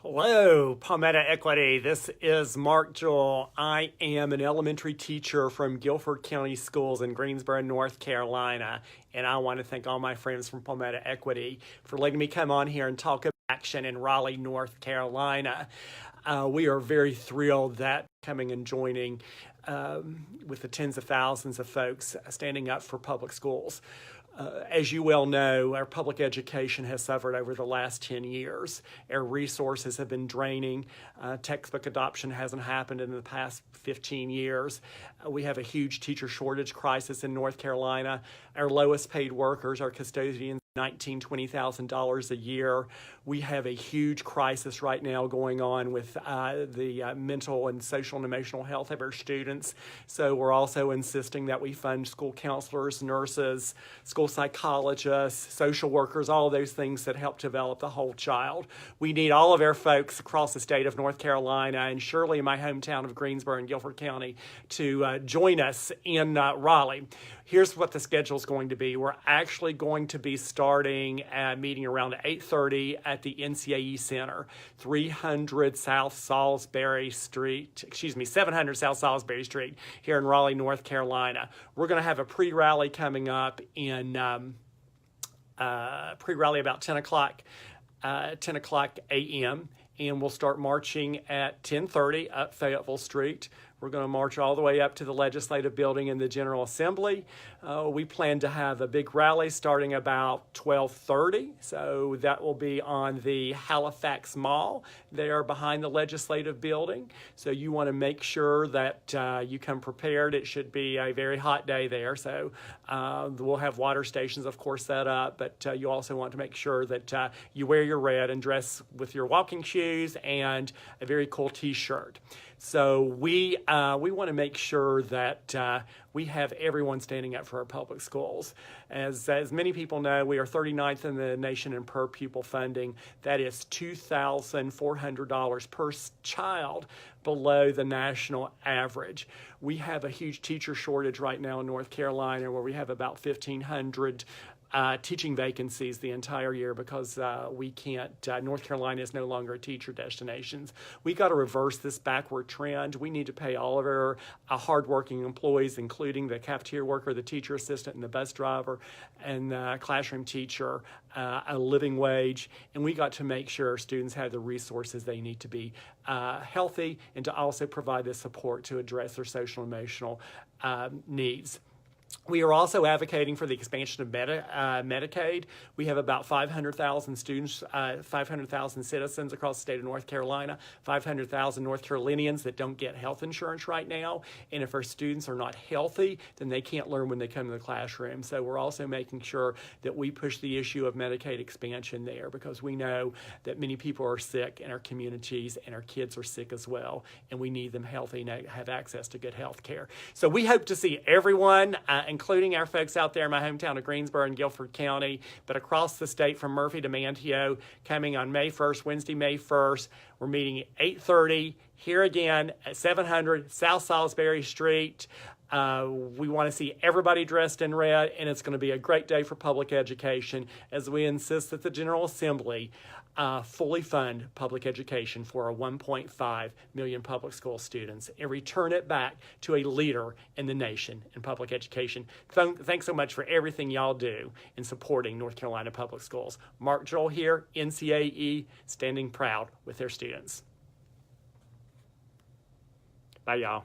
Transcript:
Hello, Palmetto Equity. This is Mark Jewell. I am an elementary teacher from Guilford County Schools in Greensboro, North Carolina, and I want to thank all my friends from Palmetto Equity for letting me come on here and talk about action in Raleigh, North Carolina. We are very thrilled that coming and joining with the tens of thousands of folks standing up for public schools. As you well know, our public education has suffered over the last 10 years. Our resources have been draining. Textbook adoption hasn't happened in the past 15 years. We have a huge teacher shortage crisis in North Carolina. Our lowest paid workers, our custodians, $19,000, $20,000 a year. We have a huge crisis right now going on with the mental and social and emotional health of our students. So we're also insisting that we fund school counselors, nurses, school psychologists, social workers, all of those things that help develop the whole child. We need all of our folks across the state of North Carolina and surely in my hometown of Greensboro and Guilford County to join us in Raleigh. Here's what the schedule is going to be. We're actually going to be starting a meeting around 8:30 at the NCAE Center, 300 South Salisbury Street, 700 South Salisbury Street here in Raleigh, North Carolina. We're going to have a pre-rally coming up in pre-rally about 10 o'clock a.m. and we'll start marching at 10:30 up Fayetteville Street. We're going to march all the way up to the Legislative Building in the General Assembly. We plan to have a big rally starting about 12:30, so that will be on the Halifax Mall there behind the Legislative Building. So you want to make sure that you come prepared. It should be a very hot day there, so we'll have water stations, of course, set up, but you also want to make sure that you wear your red and dress with your walking shoes and a very cool t-shirt. So we want to make sure that we have everyone standing up for our public schools. As many people know, we are 39th in the nation in per pupil funding. That is $2,400 per child below the national average. We have a huge teacher shortage right now in North Carolina where we have about 1,500 teaching vacancies the entire year because we can't, North Carolina is no longer a teacher destination. We got to reverse this backward trend. We need to pay all of our hardworking employees, including the cafeteria worker, the teacher assistant, and the bus driver, and the classroom teacher, a living wage. And we got to make sure our students have the resources they need to be healthy and to also provide the support to address their social and emotional needs. We are also advocating for the expansion of Medicaid. We have about 500,000 students, 500,000 citizens across the state of North Carolina, 500,000 North Carolinians that don't get health insurance right now. And if our students are not healthy, then they can't learn when they come to the classroom. So we're also making sure that we push the issue of Medicaid expansion there because we know that many people are sick in our communities and our kids are sick as well. And we need them healthy and have access to good health care. So we hope to see everyone, including our folks out there in my hometown of Greensboro and Guilford County, but across the state from Murphy to Manteo, coming on May 1st, Wednesday, May 1st. We're meeting at 8:30 here again at 700 South Salisbury Street. We want to see everybody dressed in red, and it's going to be a great day for public education as we insist that the General Assembly fully fund public education for our 1.5 million public school students and return it back to a leader in the nation in public education. Thanks so much for everything y'all do in supporting North Carolina public schools. Mark Jewell here, NCAE, standing proud with their students. Bye, y'all.